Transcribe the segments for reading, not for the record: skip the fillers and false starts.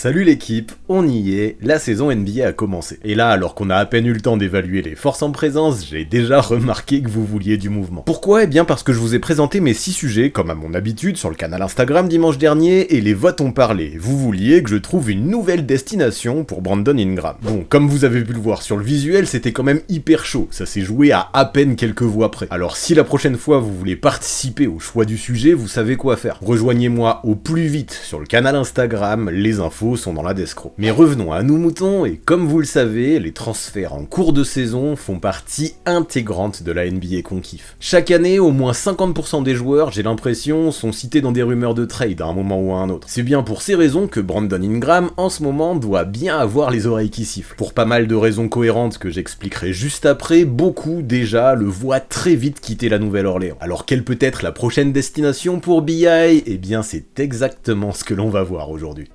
Salut l'équipe, on y est, la saison NBA a commencé. Et là, alors qu'on a à peine eu le temps d'évaluer les forces en présence, j'ai déjà remarqué que vous vouliez du mouvement. Pourquoi ? Eh bien parce que je vous ai présenté mes 6 sujets, comme à mon habitude, sur le canal Instagram dimanche dernier, et les votes ont parlé. Vous vouliez que je trouve une nouvelle destination pour Brandon Ingram. Bon, comme vous avez pu le voir sur le visuel, c'était quand même hyper chaud, ça s'est joué à peine quelques voix près. Alors si la prochaine fois vous voulez participer au choix du sujet, vous savez quoi faire. Rejoignez-moi au plus vite sur le canal Instagram, les infos sont dans la descro. Mais revenons à nos moutons, et comme vous le savez, les transferts en cours de saison font partie intégrante de la NBA qu'on kiffe. Chaque année, au moins 50% des joueurs, j'ai l'impression, sont cités dans des rumeurs de trade à un moment ou à un autre. C'est bien pour ces raisons que Brandon Ingram, en ce moment, doit bien avoir les oreilles qui sifflent. Pour pas mal de raisons cohérentes que j'expliquerai juste après, beaucoup déjà le voient très vite quitter la Nouvelle-Orléans. Alors quelle peut être la prochaine destination pour BI ? Eh bien c'est exactement ce que l'on va voir aujourd'hui.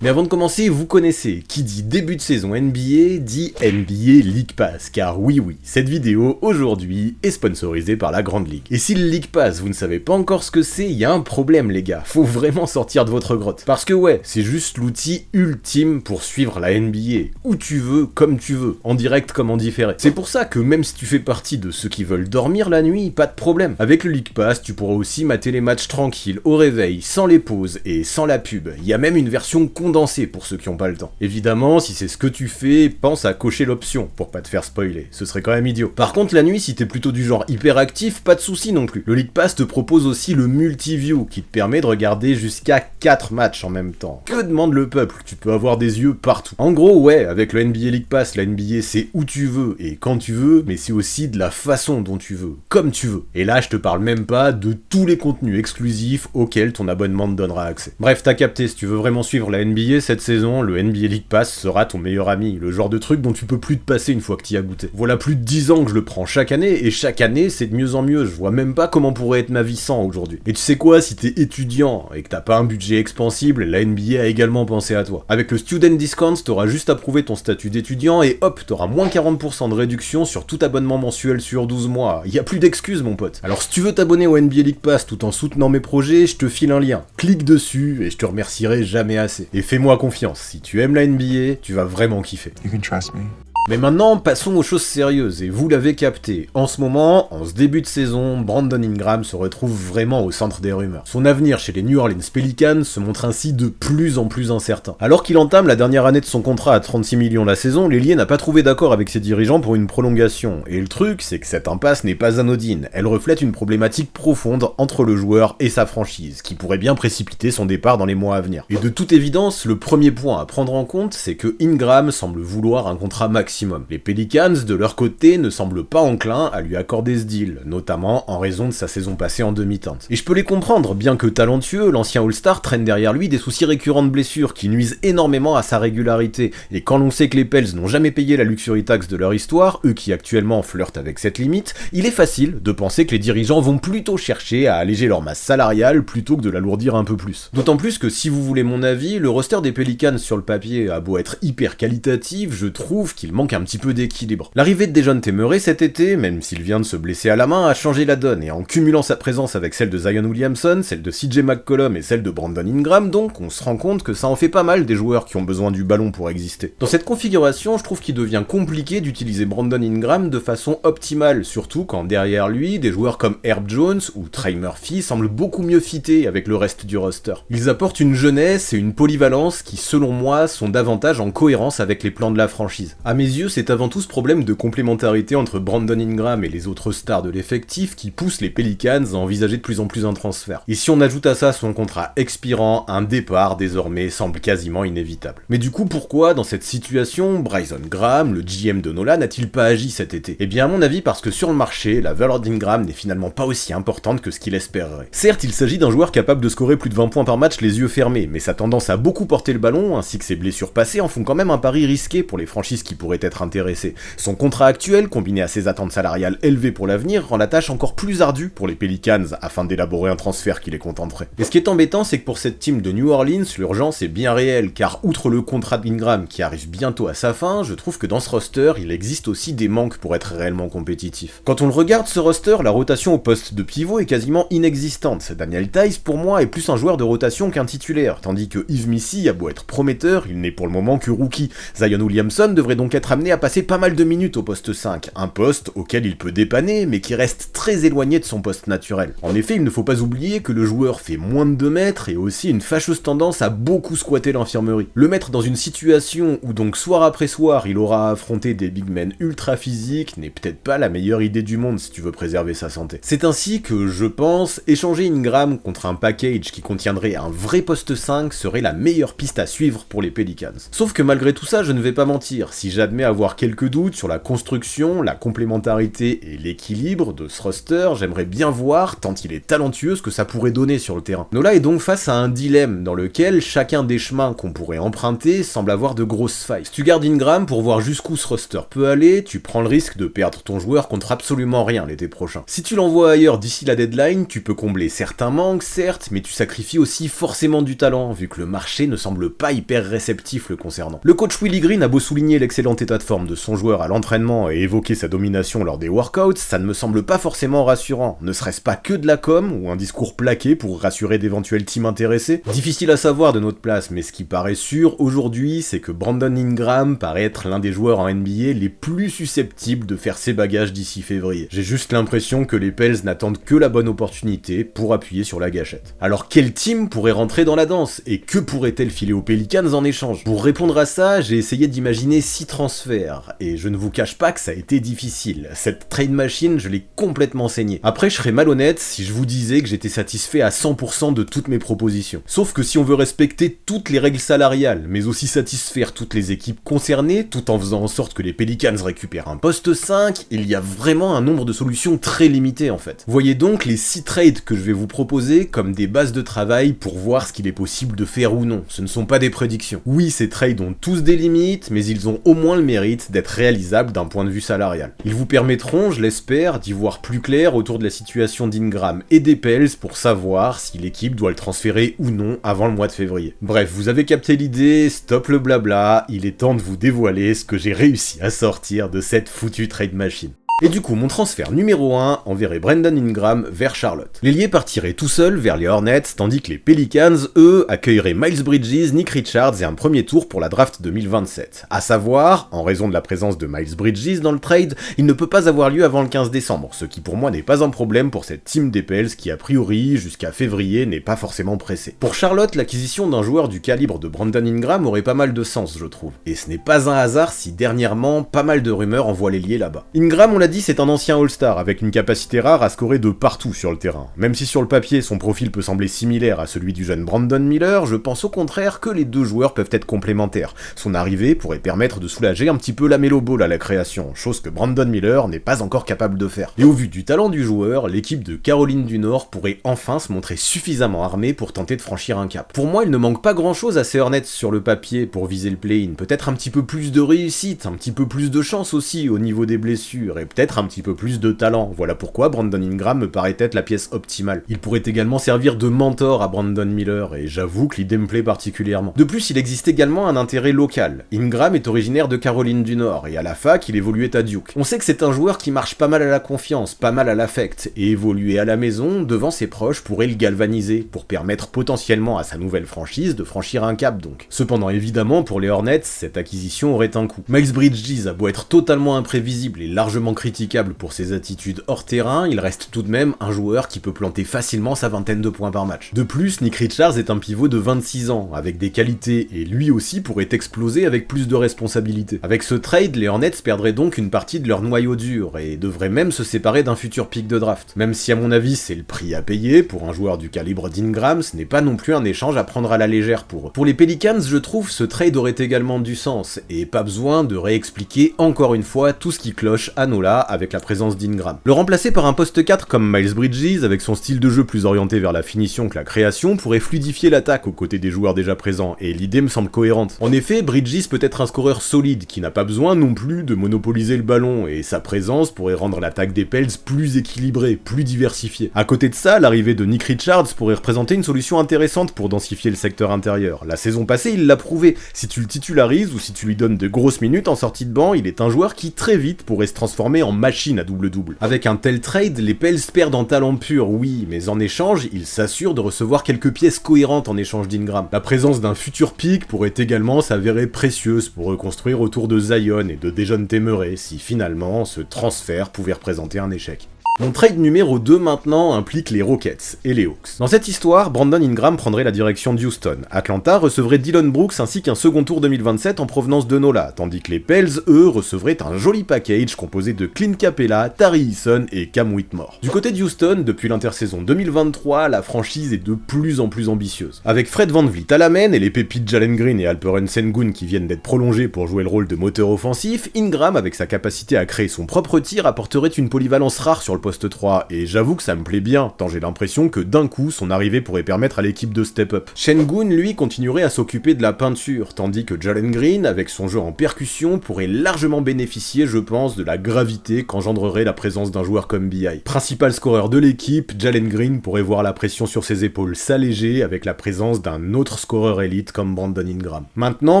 Mais avant de commencer, vous connaissez, qui dit début de saison NBA, dit NBA League Pass, car oui, cette vidéo, aujourd'hui, est sponsorisée par la Grande Ligue. Et si le League Pass, vous ne savez pas encore ce que c'est, il y a un problème les gars, faut vraiment sortir de votre grotte. Parce que ouais, c'est juste l'outil ultime pour suivre la NBA, où tu veux, comme tu veux, en direct comme en différé. C'est pour ça que même si tu fais partie de ceux qui veulent dormir la nuit, pas de problème. Avec le League Pass, tu pourras aussi mater les matchs tranquilles, au réveil, sans les pauses et sans la pub. Il y a même une version condensé pour ceux qui ont pas le temps. Évidemment, si c'est ce que tu fais, pense à cocher l'option pour pas te faire spoiler, ce serait quand même idiot. Par contre, la nuit, si t'es plutôt du genre hyperactif, pas de soucis non plus. Le League Pass te propose aussi le multiview qui te permet de regarder jusqu'à 4 matchs en même temps. Que demande le peuple ? Tu peux avoir des yeux partout. En gros, ouais, avec le NBA League Pass, la NBA c'est où tu veux et quand tu veux, mais c'est aussi de la façon dont tu veux, comme tu veux. Et là, je te parle même pas de tous les contenus exclusifs auxquels ton abonnement te donnera accès. Bref, t'as capté, si tu veux vraiment suivre la NBA cette saison, le NBA League Pass sera ton meilleur ami, le genre de truc dont tu peux plus te passer une fois que t'y as goûté. Voilà plus de 10 ans que je le prends chaque année, et chaque année c'est de mieux en mieux, je vois même pas comment pourrait être ma vie sans aujourd'hui. Et tu sais quoi, si t'es étudiant et que t'as pas un budget expansible, la NBA a également pensé à toi. Avec le Student Discount, t'auras juste à prouver ton statut d'étudiant et hop, t'auras moins 40% de réduction sur tout abonnement mensuel sur 12 mois. Y a plus d'excuses mon pote. Alors si tu veux t'abonner au NBA League Pass tout en soutenant mes projets, je te file un lien. Clique dessus et je te remercierai jamais assez. Et fais-moi confiance, si tu aimes la NBA, tu vas vraiment kiffer. You can trust me. Mais maintenant, passons aux choses sérieuses, et vous l'avez capté. En ce moment, en ce début de saison, Brandon Ingram se retrouve vraiment au centre des rumeurs. Son avenir chez les New Orleans Pelicans se montre ainsi de plus en plus incertain. Alors qu'il entame la dernière année de son contrat à 36 millions la saison, l'ailier n'a pas trouvé d'accord avec ses dirigeants pour une prolongation. Et le truc, c'est que cette impasse n'est pas anodine. Elle reflète une problématique profonde entre le joueur et sa franchise, qui pourrait bien précipiter son départ dans les mois à venir. Et de toute évidence, le premier point à prendre en compte, c'est que Ingram semble vouloir un contrat maximum. Les Pelicans, de leur côté, ne semblent pas enclins à lui accorder ce deal, notamment en raison de sa saison passée en demi-teinte. Et je peux les comprendre, bien que talentueux, l'ancien All-Star traîne derrière lui des soucis récurrents de blessures qui nuisent énormément à sa régularité, et quand l'on sait que les Pels n'ont jamais payé la luxury tax de leur histoire, eux qui actuellement flirtent avec cette limite, il est facile de penser que les dirigeants vont plutôt chercher à alléger leur masse salariale plutôt que de l'alourdir un peu plus. D'autant plus que si vous voulez mon avis, le roster des Pelicans sur le papier a beau être hyper qualitatif, je trouve qu'il manque un petit peu d'équilibre. L'arrivée de Dejounte Murray cet été, même s'il vient de se blesser à la main, a changé la donne, et en cumulant sa présence avec celle de Zion Williamson, celle de CJ McCollum et celle de Brandon Ingram, donc, on se rend compte que ça en fait pas mal des joueurs qui ont besoin du ballon pour exister. Dans cette configuration, je trouve qu'il devient compliqué d'utiliser Brandon Ingram de façon optimale, surtout quand derrière lui, des joueurs comme Herb Jones ou Trey Murphy semblent beaucoup mieux fitter avec le reste du roster. Ils apportent une jeunesse et une polyvalence qui, selon moi, sont davantage en cohérence avec les plans de la franchise. À mes yeux, c'est avant tout ce problème de complémentarité entre Brandon Ingram et les autres stars de l'effectif qui pousse les Pelicans à envisager de plus en plus un transfert. Et si on ajoute à ça son contrat expirant, un départ désormais semble quasiment inévitable. Mais du coup, pourquoi, dans cette situation, Bryson Graham, le GM de Nola, n'a-t-il pas agi cet été ? Eh bien à mon avis parce que sur le marché, la valeur d'Ingram n'est finalement pas aussi importante que ce qu'il espérerait. Certes, il s'agit d'un joueur capable de scorer plus de 20 points par match les yeux fermés, mais sa tendance à beaucoup porter le ballon, ainsi que ses blessures passées, en font quand même un pari risqué pour les franchises qui pourraient pourrait être intéressé. Son contrat actuel, combiné à ses attentes salariales élevées pour l'avenir, rend la tâche encore plus ardue pour les Pelicans afin d'élaborer un transfert qui les contenterait. Et ce qui est embêtant, c'est que pour cette team de New Orleans, l'urgence est bien réelle, car outre le contrat d'Ingram qui arrive bientôt à sa fin, je trouve que dans ce roster, il existe aussi des manques pour être réellement compétitif. Quand on le regarde, ce roster, la rotation au poste de pivot est quasiment inexistante. Daniel Theis, pour moi, est plus un joueur de rotation qu'un titulaire, tandis que Yves Missi a beau être prometteur, il n'est pour le moment que rookie. Zion Williamson devrait donc être amené à passer pas mal de minutes au poste 5, un poste auquel il peut dépanner, mais qui reste très éloigné de son poste naturel. En effet, il ne faut pas oublier que le joueur fait moins de 2 mètres et aussi une fâcheuse tendance à beaucoup squatter l'infirmerie. Le mettre dans une situation où donc soir après soir il aura à affronter des big men ultra physiques n'est peut-être pas la meilleure idée du monde si tu veux préserver sa santé. C'est ainsi que, je pense, échanger Ingram contre un package qui contiendrait un vrai poste 5 serait la meilleure piste à suivre pour les Pelicans. Sauf que malgré tout ça, je ne vais pas mentir, si j'admets avoir quelques doutes sur la construction, la complémentarité et l'équilibre de ce roster, j'aimerais bien voir, tant il est talentueux, ce que ça pourrait donner sur le terrain. Nola est donc face à un dilemme dans lequel chacun des chemins qu'on pourrait emprunter semble avoir de grosses failles. Si tu gardes Ingram pour voir jusqu'où ce roster peut aller, tu prends le risque de perdre ton joueur contre absolument rien l'été prochain. Si tu l'envoies ailleurs d'ici la deadline, tu peux combler certains manques, certes, mais tu sacrifies aussi forcément du talent, vu que le marché ne semble pas hyper réceptif le concernant. Le coach Willie Green a beau souligner l'excellent état de forme de son joueur à l'entraînement et évoquer sa domination lors des workouts, ça ne me semble pas forcément rassurant. Ne serait-ce pas que de la com ou un discours plaqué pour rassurer d'éventuels teams intéressés? Difficile à savoir de notre place, mais ce qui paraît sûr aujourd'hui, c'est que Brandon Ingram paraît être l'un des joueurs en NBA les plus susceptibles de faire ses bagages d'ici février. J'ai juste l'impression que les Pels n'attendent que la bonne opportunité pour appuyer sur la gâchette. Alors quel team pourrait rentrer dans la danse? Et que pourrait-elle filer aux Pelicans en échange? Pour répondre à ça, j'ai essayé d'imaginer 6 transferts, et je ne vous cache pas que ça a été difficile. Cette trade machine, je l'ai complètement saignée. Après, je serais malhonnête si je vous disais que j'étais satisfait à 100% de toutes mes propositions. Sauf que si on veut respecter toutes les règles salariales, mais aussi satisfaire toutes les équipes concernées, tout en faisant en sorte que les Pelicans récupèrent un poste 5, il y a vraiment un nombre de solutions très limité en fait. Voyez donc les 6 trades que je vais vous proposer comme des bases de travail pour voir ce qu'il est possible de faire ou non. Ce ne sont pas des prédictions. Oui, ces trades ont tous des limites, mais ils ont au moins le mérite d'être réalisables d'un point de vue salarial. Ils vous permettront, je l'espère, d'y voir plus clair autour de la situation d'Ingram et des Pels pour savoir si l'équipe doit le transférer ou non avant le mois de février. Bref, vous avez capté l'idée, stop le blabla, il est temps de vous dévoiler ce que j'ai réussi à sortir de cette foutue trade machine. Et du coup, mon transfert numéro 1 enverrait Brandon Ingram vers Charlotte. L'ailier partirait tout seul vers les Hornets, tandis que les Pelicans, eux, accueilleraient Miles Bridges, Nick Richards et un premier tour pour la draft 2027. À savoir, en raison de la présence de Miles Bridges dans le trade, il ne peut pas avoir lieu avant le 15 décembre, ce qui pour moi n'est pas un problème pour cette team des Pels qui a priori, jusqu'à février, n'est pas forcément pressée. Pour Charlotte, l'acquisition d'un joueur du calibre de Brandon Ingram aurait pas mal de sens, je trouve. Et ce n'est pas un hasard si dernièrement, pas mal de rumeurs envoient l'ailier là-bas. Ingram, on l'a dit, c'est un ancien All-Star avec une capacité rare à scorer de partout sur le terrain. Même si sur le papier son profil peut sembler similaire à celui du jeune Brandon Miller, je pense au contraire que les deux joueurs peuvent être complémentaires. Son arrivée pourrait permettre de soulager un petit peu la Melo Ball à la création, chose que Brandon Miller n'est pas encore capable de faire. Et au vu du talent du joueur, l'équipe de Caroline du Nord pourrait enfin se montrer suffisamment armée pour tenter de franchir un cap. Pour moi, il ne manque pas grand chose à ces Hornets sur le papier pour viser le play-in. Peut-être un petit peu plus de réussite, un petit peu plus de chance aussi au niveau des blessures, et peut-être un petit peu plus de talent. Voilà pourquoi Brandon Ingram me paraît être la pièce optimale. Il pourrait également servir de mentor à Brandon Miller, et j'avoue que l'idée me plaît particulièrement. De plus, il existe également un intérêt local. Ingram est originaire de Caroline du Nord, et à la fac, il évoluait à Duke. On sait que c'est un joueur qui marche pas mal à la confiance, pas mal à l'affect, et évoluer à la maison, devant ses proches, pourrait le galvaniser, pour permettre potentiellement à sa nouvelle franchise de franchir un cap donc. Cependant, évidemment, pour les Hornets, cette acquisition aurait un coût. Miles Bridges a beau être totalement imprévisible et largement critiquable pour ses attitudes hors terrain, il reste tout de même un joueur qui peut planter facilement sa vingtaine de points par match. De plus, Nick Richards est un pivot de 26 ans, avec des qualités, et lui aussi pourrait exploser avec plus de responsabilités. Avec ce trade, les Hornets perdraient donc une partie de leur noyau dur, et devraient même se séparer d'un futur pick de draft. Même si à mon avis c'est le prix à payer, pour un joueur du calibre d'Ingram, ce n'est pas non plus un échange à prendre à la légère pour eux. Pour les Pelicans, je trouve ce trade aurait également du sens, et pas besoin de réexpliquer encore une fois tout ce qui cloche à Nola Capella avec la présence d'Ingram. Le remplacer par un poste 4 comme Miles Bridges, avec son style de jeu plus orienté vers la finition que la création, pourrait fluidifier l'attaque aux côtés des joueurs déjà présents, et l'idée me semble cohérente. En effet, Bridges peut être un scoreur solide, qui n'a pas besoin non plus de monopoliser le ballon, et sa présence pourrait rendre l'attaque des Pels plus équilibrée, plus diversifiée. À côté de ça, l'arrivée de Nick Richards pourrait représenter une solution intéressante pour densifier le secteur intérieur. La saison passée, il l'a prouvé, si tu le titularises ou si tu lui donnes de grosses minutes en sortie de banc, il est un joueur qui très vite pourrait se transformer en machine à double-double. Avec un tel trade, les Pels perdent en talent pur, oui, mais en échange, ils s'assurent de recevoir quelques pièces cohérentes en échange d'Ingram. La présence d'un futur pick pourrait également s'avérer précieuse pour reconstruire autour de Zion et de Dejounte Murray si finalement ce transfert pouvait représenter un échec. Mon trade numéro 2 maintenant implique les Rockets et les Hawks. Dans cette histoire, Brandon Ingram prendrait la direction d'Houston. Atlanta recevrait Dillon Brooks ainsi qu'un second tour 2027 en provenance de Nola, tandis que les Pels, eux, recevraient un joli package composé de Clint Capella, Tari Eason et Cam Whitmore. Du côté d'Houston, depuis l'intersaison 2023, la franchise est de plus en plus ambitieuse. Avec Fred VanVleet à la main et les pépites Jalen Green et Alperen Sengun qui viennent d'être prolongés pour jouer le rôle de moteur offensif, Ingram, avec sa capacité à créer son propre tir, apporterait une polyvalence rare sur le poste 3, et j'avoue que ça me plaît bien, tant j'ai l'impression que d'un coup, son arrivée pourrait permettre à l'équipe de step up. Sengun, lui, continuerait à s'occuper de la peinture, tandis que Jalen Green, avec son jeu en percussion, pourrait largement bénéficier, je pense, de la gravité qu'engendrerait la présence d'un joueur comme B.I. Principal scoreur de l'équipe, Jalen Green pourrait voir la pression sur ses épaules s'alléger avec la présence d'un autre scoreur élite comme Brandon Ingram. Maintenant,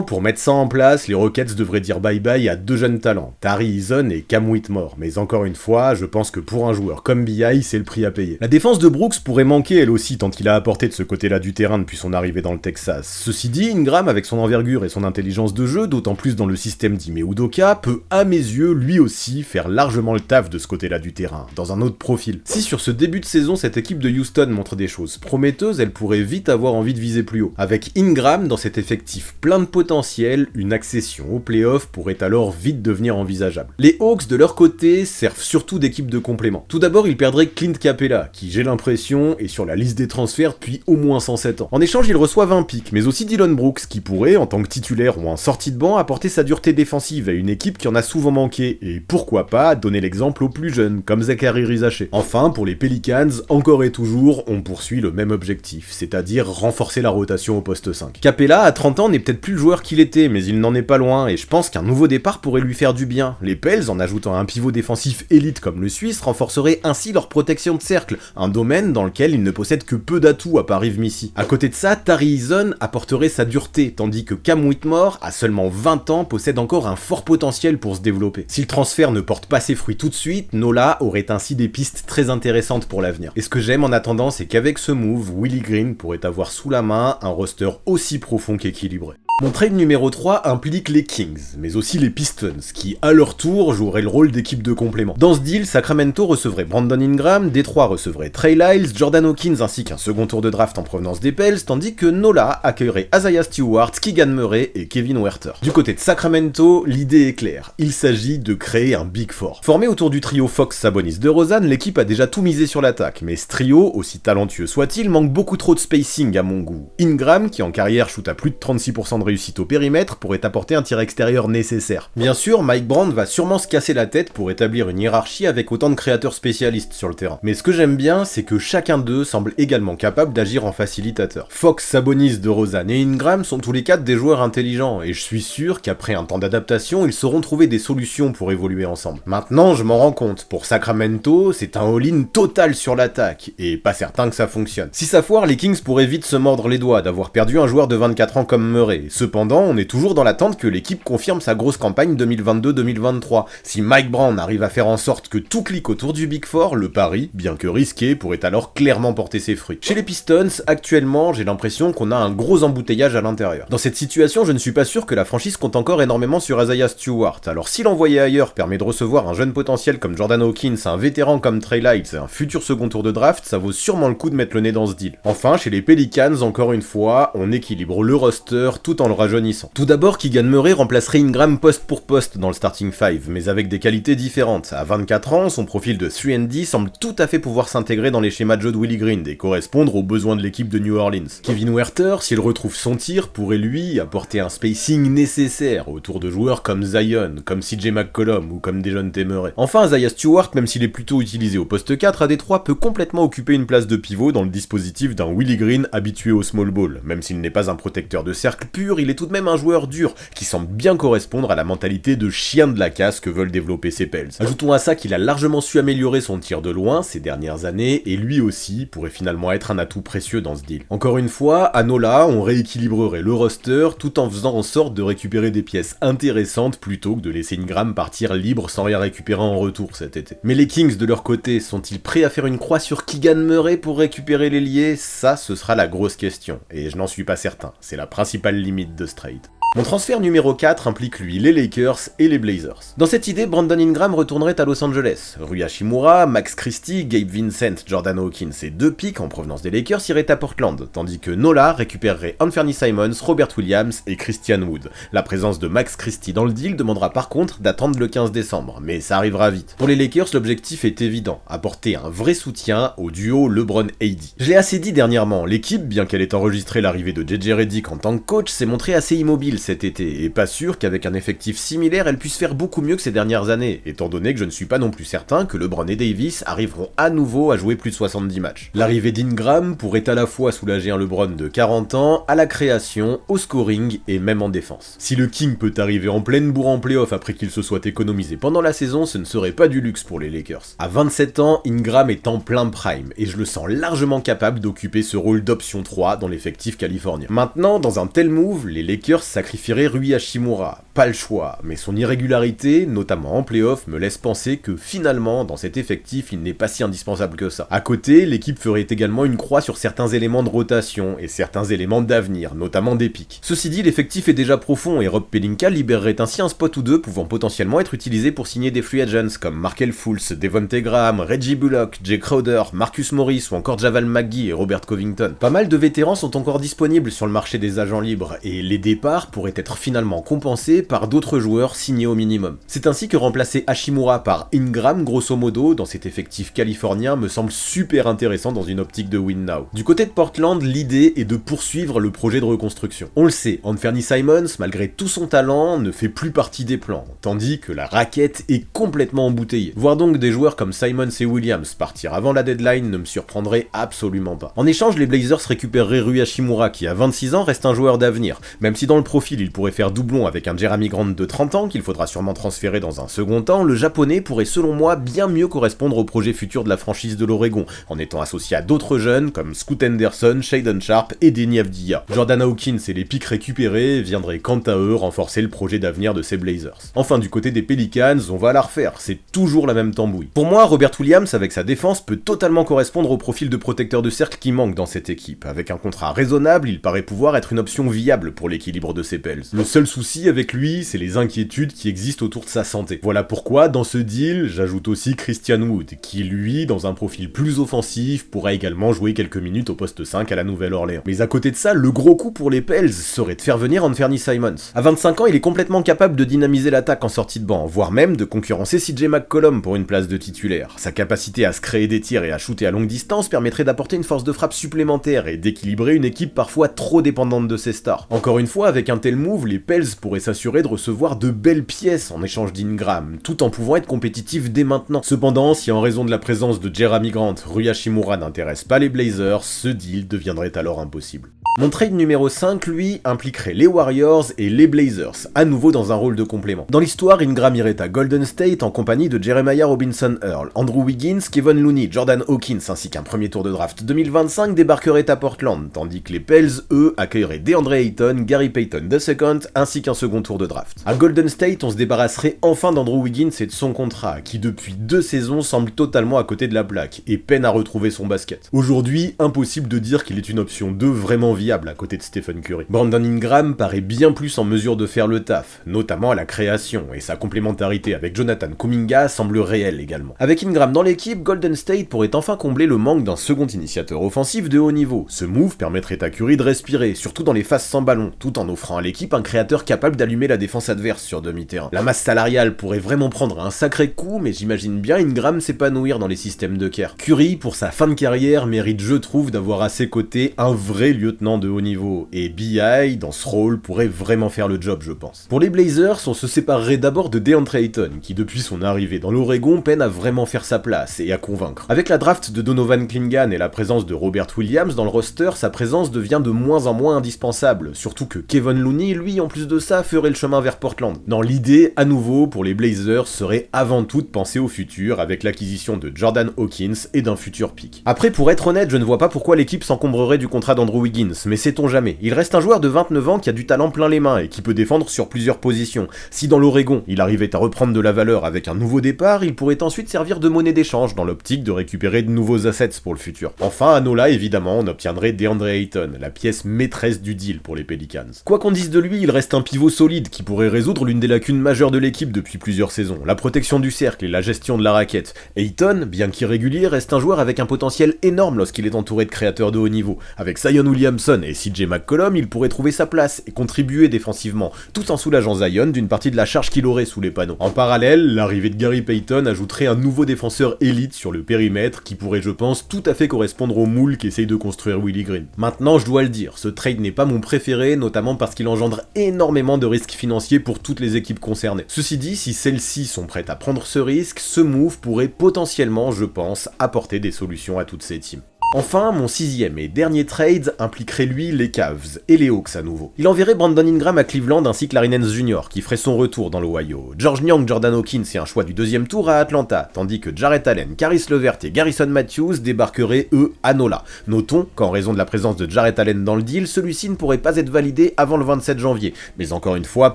pour mettre ça en place, les Rockets devraient dire bye-bye à deux jeunes talents, Tari Eason et Cam Whitmore, mais encore une fois, je pense que pour un joueur comme B.I., c'est le prix à payer. La défense de Brooks pourrait manquer elle aussi tant qu'il a apporté de ce côté-là du terrain depuis son arrivée dans le Texas. Ceci dit, Ingram, avec son envergure et son intelligence de jeu, d'autant plus dans le système d'Ime Udoka, peut à mes yeux lui aussi faire largement le taf de ce côté-là du terrain, dans un autre profil. Si sur ce début de saison cette équipe de Houston montre des choses prometteuses, elle pourrait vite avoir envie de viser plus haut. Avec Ingram dans cet effectif plein de potentiel, une accession aux playoffs pourrait alors vite devenir envisageable. Les Hawks de leur côté servent surtout d'équipe de complément. Tout d'abord, il perdrait Clint Capella, qui j'ai l'impression est sur la liste des transferts depuis au moins 107 ans. En échange, il reçoit 20 pics, mais aussi Dillon Brooks, qui pourrait, en tant que titulaire ou en sortie de banc, apporter sa dureté défensive à une équipe qui en a souvent manqué, et pourquoi pas donner l'exemple aux plus jeunes, comme Zachary Rizaché. Enfin, pour les Pelicans, encore et toujours, on poursuit le même objectif, c'est-à-dire renforcer la rotation au poste 5. Capella, à 30 ans, n'est peut-être plus le joueur qu'il était, mais il n'en est pas loin, et je pense qu'un nouveau départ pourrait lui faire du bien. Les Pels, en ajoutant un pivot défensif élite comme le Suisse, renforceraient ainsi leur protection de cercle, un domaine dans lequel ils ne possèdent que peu d'atouts à part Yves Missy. À côté de ça, Tari Eason apporterait sa dureté, tandis que Cam Whitmore, à seulement 20 ans, possède encore un fort potentiel pour se développer. Si le transfert ne porte pas ses fruits tout de suite, Nola aurait ainsi des pistes très intéressantes pour l'avenir. Et ce que j'aime en attendant, c'est qu'avec ce move, Willie Green pourrait avoir sous la main un roster aussi profond qu'équilibré. Mon trade numéro 3 implique les Kings, mais aussi les Pistons, qui à leur tour joueraient le rôle d'équipe de complément. Dans ce deal, Sacramento recevrait Brandon Ingram, Détroit recevrait Trey Lyles, Jordan Hawkins ainsi qu'un second tour de draft en provenance des Pels, tandis que Nola accueillerait Isaiah Stewart, Keegan Murray et Kevin Huerter. Du côté de Sacramento, l'idée est claire, il s'agit de créer un Big Four. Formé autour du trio Fox-Sabonis-DeRozan, l'équipe a déjà tout misé sur l'attaque, mais ce trio, aussi talentueux soit-il, manque beaucoup trop de spacing à mon goût. Ingram, qui en carrière shoot à plus de 36% de réussite au périmètre, pourrait apporter un tir extérieur nécessaire. Bien sûr, Mike Brown va sûrement se casser la tête pour établir une hiérarchie avec autant de créateurs spécialistes sur le terrain. Mais ce que j'aime bien, c'est que chacun d'eux semble également capable d'agir en facilitateur. Fox, Sabonis, DeRozan et Ingram sont tous les quatre des joueurs intelligents, et je suis sûr qu'après un temps d'adaptation, ils sauront trouver des solutions pour évoluer ensemble. Maintenant, je m'en rends compte, pour Sacramento, c'est un all-in total sur l'attaque, et pas certain que ça fonctionne. Si ça foire, les Kings pourraient vite se mordre les doigts d'avoir perdu un joueur de 24 ans comme Murray. Cependant, on est toujours dans l'attente que l'équipe confirme sa grosse campagne 2022-2023. Si Mike Brown arrive à faire en sorte que tout clique autour du Big Four, le pari, bien que risqué, pourrait alors clairement porter ses fruits. Chez les Pistons, actuellement, j'ai l'impression qu'on a un gros embouteillage à l'intérieur. Dans cette situation, je ne suis pas sûr que la franchise compte encore énormément sur Isaiah Stewart. Alors si l'envoyer ailleurs permet de recevoir un jeune potentiel comme Jordan Hawkins, un vétéran comme Trey Lyles et un futur second tour de draft, ça vaut sûrement le coup de mettre le nez dans ce deal. Enfin, chez les Pelicans, encore une fois, on équilibre le roster tout en en le rajeunissant. Tout d'abord, Keegan Murray remplacerait Ingram poste pour poste dans le starting 5, mais avec des qualités différentes. À 24 ans, son profil de 3&D semble tout à fait pouvoir s'intégrer dans les schémas de jeu de Willie Green et correspondre aux besoins de l'équipe de New Orleans. Kevin Huerter, s'il retrouve son tir, pourrait lui apporter un spacing nécessaire autour de joueurs comme Zion, comme CJ McCollum ou comme Dejounte Murray. Enfin, Isaiah Stewart, même s'il est plutôt utilisé au poste 4, à Détroit peut complètement occuper une place de pivot dans le dispositif d'un Willie Green habitué au small ball. Même s'il n'est pas un protecteur de cercle pur, il est tout de même un joueur dur, qui semble bien correspondre à la mentalité de chien de la casse que veulent développer ces Pels. Ajoutons à ça qu'il a largement su améliorer son tir de loin ces dernières années, et lui aussi pourrait finalement être un atout précieux dans ce deal. Encore une fois, à Nola, on rééquilibrerait le roster tout en faisant en sorte de récupérer des pièces intéressantes plutôt que de laisser Ingram partir libre sans rien récupérer en retour cet été. Mais les Kings de leur côté, sont-ils prêts à faire une croix sur Keegan Murray pour récupérer l'ailier? Ça, ce sera la grosse question, et je n'en suis pas certain. C'est la principale limite de ce trade. Mon transfert numéro 4 implique lui les Lakers et les Blazers. Dans cette idée, Brandon Ingram retournerait à Los Angeles. Rui Hachimura, Max Christie, Gabe Vincent, Jordan Hawkins et 2 pics en provenance des Lakers iraient à Portland, tandis que Nola récupérerait Anthony Simons, Robert Williams et Christian Wood. La présence de Max Christie dans le deal demandera par contre d'attendre le 15 décembre, mais ça arrivera vite. Pour les Lakers, l'objectif est évident, apporter un vrai soutien au duo LeBron-AD. Je l'ai assez dit dernièrement, l'équipe, bien qu'elle ait enregistré l'arrivée de JJ Redick en tant que coach, s'est montrée assez immobile cet été, et pas sûr qu'avec un effectif similaire, elle puisse faire beaucoup mieux que ces dernières années, étant donné que je ne suis pas non plus certain que LeBron et Davis arriveront à nouveau à jouer plus de 70 matchs. L'arrivée d'Ingram pourrait à la fois soulager un LeBron de 40 ans, à la création, au scoring et même en défense. Si le King peut arriver en pleine bourre en playoff après qu'il se soit économisé pendant la saison, ce ne serait pas du luxe pour les Lakers. À 27 ans, Ingram est en plein prime, et je le sens largement capable d'occuper ce rôle d'option 3 dans l'effectif californien. Maintenant, dans un tel move, les Lakers sacrifieraient Rui Hachimura. Pas le choix, mais son irrégularité, notamment en playoff, me laisse penser que finalement, dans cet effectif, il n'est pas si indispensable que ça. À côté, l'équipe ferait également une croix sur certains éléments de rotation et certains éléments d'avenir, notamment des pics. Ceci dit, l'effectif est déjà profond et Rob Pelinka libérerait ainsi un spot ou deux pouvant potentiellement être utilisé pour signer des free agents comme Markelle Fultz, Devonte Graham, Reggie Bullock, Jay Crowder, Marcus Morris ou encore Javal McGee et Robert Covington. Pas mal de vétérans sont encore disponibles sur le marché des agents libres et les départs pourraient être finalement compensés par d'autres joueurs signés au minimum. C'est ainsi que remplacer Hachimura par Ingram grosso modo dans cet effectif californien me semble super intéressant dans une optique de win now. Du côté de Portland, l'idée est de poursuivre le projet de reconstruction. On le sait, Anthony Simons, malgré tout son talent, ne fait plus partie des plans, tandis que la raquette est complètement embouteillée. Voir donc des joueurs comme Simons et Williams partir avant la deadline ne me surprendrait absolument pas. En échange, les Blazers récupéreraient Rui Hachimura qui à 26 ans reste un joueur d'avenir, même si dans le profil il pourrait faire doublon avec un Jeremy Grant de 30 ans qu'il faudra sûrement transférer dans un second temps, le japonais pourrait selon moi bien mieux correspondre au projet futur de la franchise de l'Oregon, en étant associé à d'autres jeunes comme Scoot Henderson, Shaedon Sharpe et Deni Avdija. Jordan Hawkins et les pics récupérés viendraient quant à eux renforcer le projet d'avenir de ces Blazers. Enfin du côté des Pelicans, on va la refaire, c'est toujours la même tambouille. Pour moi, Robert Williams avec sa défense peut totalement correspondre au profil de protecteur de cercle qui manque dans cette équipe. Avec un contrat raisonnable, il paraît pouvoir être une option viable pour l'équilibre de ces Pels. Le seul souci avec lui, c'est les inquiétudes qui existent autour de sa santé. Voilà pourquoi, dans ce deal, j'ajoute aussi Christian Wood, qui lui, dans un profil plus offensif, pourra également jouer quelques minutes au poste 5 à la Nouvelle-Orléans. Mais à côté de ça, le gros coup pour les Pels serait de faire venir Anthony Simons. À 25 ans, il est complètement capable de dynamiser l'attaque en sortie de banc, voire même de concurrencer CJ McCollum pour une place de titulaire. Sa capacité à se créer des tirs et à shooter à longue distance permettrait d'apporter une force de frappe supplémentaire et d'équilibrer une équipe parfois trop dépendante de ses stars. Encore une fois, avec un tel move, les Pels pourraient s'assurer de recevoir de belles pièces en échange d'Ingram, tout en pouvant être compétitifs dès maintenant. Cependant, si en raison de la présence de Jeremy Grant, Rui Hachimura n'intéresse pas les Blazers, ce deal deviendrait alors impossible. Mon trade numéro 5, lui, impliquerait les Warriors et les Blazers, à nouveau dans un rôle de complément. Dans l'histoire, Ingram irait à Golden State en compagnie de Jeremiah Robinson Earl, Andrew Wiggins, Kevon Looney, Jordan Hawkins ainsi qu'un premier tour de draft 2025 débarqueraient à Portland, tandis que les Pels, eux, accueilleraient DeAndre Ayton, Gary Payton II ainsi qu'un second tour de draft. À Golden State, on se débarrasserait enfin d'Andrew Wiggins et de son contrat, qui depuis 2 saisons semble totalement à côté de la plaque, et peine à retrouver son basket. Aujourd'hui, impossible de dire qu'il est une option 2 vraiment viable viable à côté de Stephen Curry. Brandon Ingram paraît bien plus en mesure de faire le taf, notamment à la création, et sa complémentarité avec Jonathan Kuminga semble réelle également. Avec Ingram dans l'équipe, Golden State pourrait enfin combler le manque d'un second initiateur offensif de haut niveau. Ce move permettrait à Curry de respirer, surtout dans les phases sans ballon, tout en offrant à l'équipe un créateur capable d'allumer la défense adverse sur demi-terrain. La masse salariale pourrait vraiment prendre un sacré coup, mais j'imagine bien Ingram s'épanouir dans les systèmes de Kerr. Curry, pour sa fin de carrière, mérite, je trouve, d'avoir à ses côtés un vrai lieutenant de haut niveau, et B.I., dans ce rôle, pourrait vraiment faire le job, je pense. Pour les Blazers, on se séparerait d'abord de DeAndre Ayton, qui depuis son arrivée dans l'Oregon peine à vraiment faire sa place et à convaincre. Avec la draft de Donovan Clingan et la présence de Robert Williams dans le roster, sa présence devient de moins en moins indispensable, surtout que Kevin Looney, lui, en plus de ça, ferait le chemin vers Portland. Dans l'idée, à nouveau, pour les Blazers, serait avant tout de penser au futur, avec l'acquisition de Jordan Hawkins et d'un futur pick. Après, pour être honnête, je ne vois pas pourquoi l'équipe s'encombrerait du contrat d'Andrew Wiggins, mais sait-on jamais. Il reste un joueur de 29 ans qui a du talent plein les mains et qui peut défendre sur plusieurs positions. Si dans l'Oregon, il arrivait à reprendre de la valeur avec un nouveau départ, il pourrait ensuite servir de monnaie d'échange dans l'optique de récupérer de nouveaux assets pour le futur. Enfin, à Nola, évidemment, on obtiendrait DeAndre Ayton, la pièce maîtresse du deal pour les Pelicans. Quoi qu'on dise de lui, il reste un pivot solide qui pourrait résoudre l'une des lacunes majeures de l'équipe depuis plusieurs saisons, la protection du cercle et la gestion de la raquette. Ayton, bien qu'irrégulier, reste un joueur avec un potentiel énorme lorsqu'il est entouré de créateurs de haut niveau. Avec Zion Williamson et CJ McCollum, il pourrait trouver sa place et contribuer défensivement, tout en soulageant Zion d'une partie de la charge qu'il aurait sous les panneaux. En parallèle, l'arrivée de Gary Payton ajouterait un nouveau défenseur élite sur le périmètre qui pourrait, je pense, tout à fait correspondre au moule qu'essaye de construire Willie Green. Maintenant, je dois le dire, ce trade n'est pas mon préféré, notamment parce qu'il engendre énormément de risques financiers pour toutes les équipes concernées. Ceci dit, si celles-ci sont prêtes à prendre ce risque, ce move pourrait potentiellement, je pense, apporter des solutions à toutes ces teams. Enfin, mon sixième et dernier trade impliquerait lui les Cavs et les Hawks à nouveau. Il enverrait Brandon Ingram à Cleveland ainsi que Larry Nance Jr. qui ferait son retour dans l'Ohio. George Niang, Jordan Hawkins et un choix du deuxième tour à Atlanta, tandis que Jarrett Allen, Caris LeVert et Garrison Matthews débarqueraient eux à Nola. Notons qu'en raison de la présence de Jarrett Allen dans le deal, celui-ci ne pourrait pas être validé avant le 27 janvier. Mais encore une fois,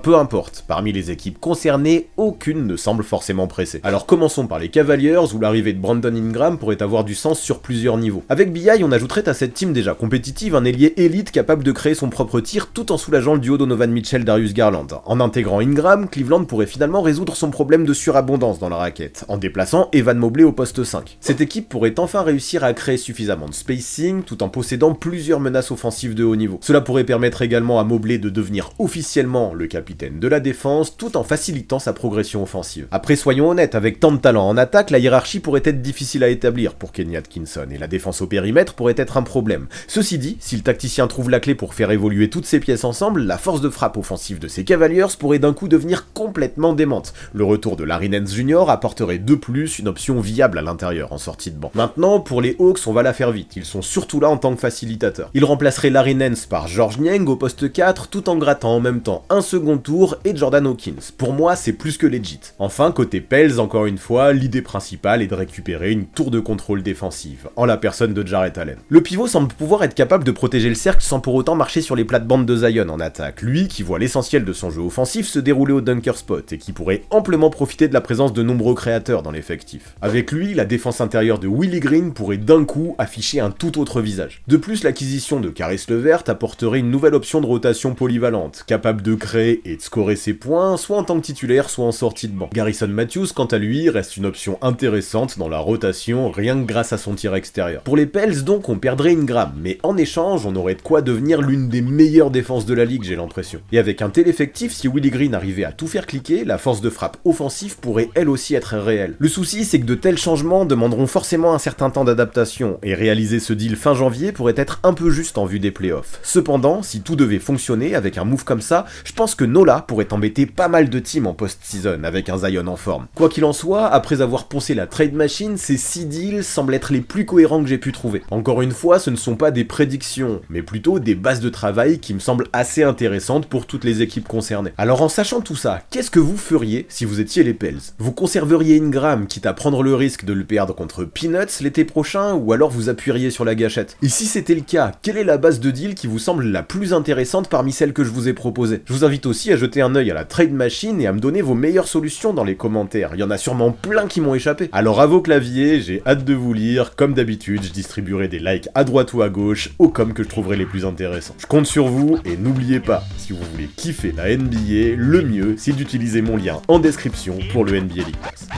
peu importe, parmi les équipes concernées, aucune ne semble forcément pressée. Alors commençons par les Cavaliers où l'arrivée de Brandon Ingram pourrait avoir du sens sur plusieurs niveaux. Avec B.I., on ajouterait à cette team déjà compétitive un ailier élite capable de créer son propre tir tout en soulageant le duo Donovan Mitchell-Darius Garland. En intégrant Ingram, Cleveland pourrait finalement résoudre son problème de surabondance dans la raquette, en déplaçant Evan Mobley au poste 5. Cette équipe pourrait enfin réussir à créer suffisamment de spacing tout en possédant plusieurs menaces offensives de haut niveau. Cela pourrait permettre également à Mobley de devenir officiellement le capitaine de la défense tout en facilitant sa progression offensive. Après, soyons honnêtes, avec tant de talent en attaque, la hiérarchie pourrait être difficile à établir pour Kenny Atkinson et la défense au périmètre pourrait être un problème. Ceci dit, si le tacticien trouve la clé pour faire évoluer toutes ces pièces ensemble, la force de frappe offensive de ces Cavaliers pourrait d'un coup devenir complètement démente. Le retour de Larry Nance Jr. apporterait de plus une option viable à l'intérieur en sortie de banc. Maintenant, pour les Hawks, on va la faire vite, ils sont surtout là en tant que facilitateurs. Ils remplaceraient Larry Nance par George Niang au poste 4 tout en grattant en même temps un second tour et Jordan Hawkins. Pour moi, c'est plus que legit. Enfin, côté Pels, encore une fois, l'idée principale est de récupérer une tour de contrôle défensive, en la personne de Jarrett Allen. Le pivot semble pouvoir être capable de protéger le cercle sans pour autant marcher sur les plates-bandes de Zion en attaque, lui qui voit l'essentiel de son jeu offensif se dérouler au dunker spot et qui pourrait amplement profiter de la présence de nombreux créateurs dans l'effectif. Avec lui, la défense intérieure de Willie Green pourrait d'un coup afficher un tout autre visage. De plus, l'acquisition de Caris LeVert apporterait une nouvelle option de rotation polyvalente, capable de créer et de scorer ses points, soit en tant que titulaire, soit en sortie de banc. Garrison Matthews, quant à lui, reste une option intéressante dans la rotation, rien que grâce à son tir extérieur. Pour les Pels, donc, on perdrait Ingram, mais en échange, on aurait de quoi devenir l'une des meilleures défenses de la ligue, j'ai l'impression. Et avec un tel effectif, si Willie Green arrivait à tout faire cliquer, la force de frappe offensive pourrait elle aussi être réelle. Le souci, c'est que de tels changements demanderont forcément un certain temps d'adaptation, et réaliser ce deal fin janvier pourrait être un peu juste en vue des playoffs. Cependant, si tout devait fonctionner avec un move comme ça, je pense que Nola pourrait embêter pas mal de teams en post-season avec un Zion en forme. Quoi qu'il en soit, après avoir poncé la trade machine, ces 6 deals semblent être les plus cohérents que j'ai pu trouver. Encore une fois, ce ne sont pas des prédictions, mais plutôt des bases de travail qui me semblent assez intéressantes pour toutes les équipes concernées. Alors en sachant tout ça, qu'est-ce que vous feriez si vous étiez les Pels? Vous conserveriez Ingram, quitte à prendre le risque de le perdre contre Peanuts l'été prochain, ou alors vous appuieriez sur la gâchette? Et si c'était le cas, quelle est la base de deal qui vous semble la plus intéressante parmi celles que je vous ai proposées? Je vous invite aussi à jeter un œil à la trade machine et à me donner vos meilleures solutions dans les commentaires, il y en a sûrement plein qui m'ont échappé. Alors à vos claviers, j'ai hâte de vous lire, comme d'habitude, je distribue distribuerai des likes à droite ou à gauche aux coms que je trouverai les plus intéressants. Je compte sur vous, et n'oubliez pas, si vous voulez kiffer la NBA, le mieux c'est d'utiliser mon lien en description pour le NBA League Pass.